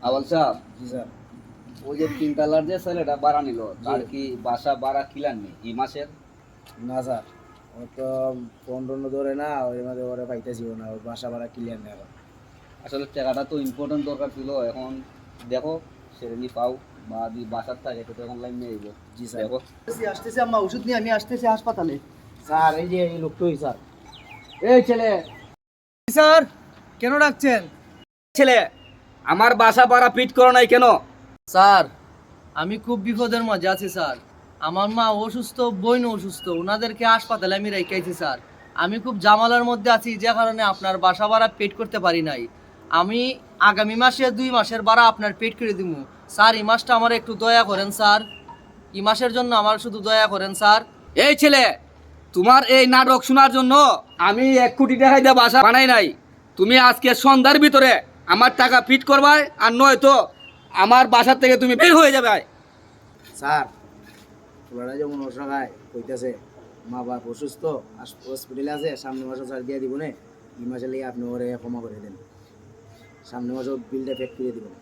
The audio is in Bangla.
আওয়াল সাহেব, জি স্যার। ওই যে তিনতলার যে ছেলেটা ভাড়া নিল, তার কি বাসা ভাড়া ক্লিয়ার নেই এই মাসের? না স্যার, ও তো ফোন টোন ধরে না, ওই মধ্যে ওরে পাইতেছিল না, ওর বাসা ভাড়া ক্লিয়ার নেই এখন। আসলে টাকাটা তো ইম্পর্টেন্ট দরকার ছিল। এখন দেখো সেরেনি পাও, বা যদি বাসার থাকে তো অনলাইন নিয়ে যাবো। জি স্যার। দেখো। আসতেছি আম্মা, ওষুধ নিয়ে আমি আসতেছি হাসপাতালে। স্যার এই যে এই লোকটাই স্যার। এই ছেলে। স্যার, কেন ডাকছেন? ছেলে, আমার বাসা ভাড়া ফিট করো নাই কেন? স্যার, আমি খুব বিপদের মাঝে আছি স্যার। আমার মা অসুস্থ, বোন অসুস্থ, ওনাদেরকে হাসপাতালে আমি রেখেছি স্যার। আমি খুব জামালার মধ্যে আছি, যে কারণে আপনার বাসা ভাড়া পেড করতে পারি নাই। আমি আগামী মাসে 2 মাসের ভাড়া আপনার পেড করে দিব স্যার। এই মাসটা আমার একটু দয়া করেন স্যার, এই মাসের জন্য আমার শুধু দয়া করেন স্যার। এই ছেলে, তোমার এই নাটক শোনার জন্য আমি 1 কোটি টাকা দিয়ে বাসা বানাই নাই। তুমি আজকে সন্ধ্যার ভিতরে আমার টাকা ফিট করবাই, আর নয়তো আমার বাসার থেকে তুমি বের হয়ে যাবে। স্যার, ওরা যেমন অসহায় কইতেছে, মা বাপ অসুস্থ, হসপিটালে আছে, সামনে মাসে স্যার দিয়ে দিব না, এই মাসে লিয়ে আপনি ওরে ক্ষমা করে দেন, সামনে মাসে বিলটা পেড করে দিবেন।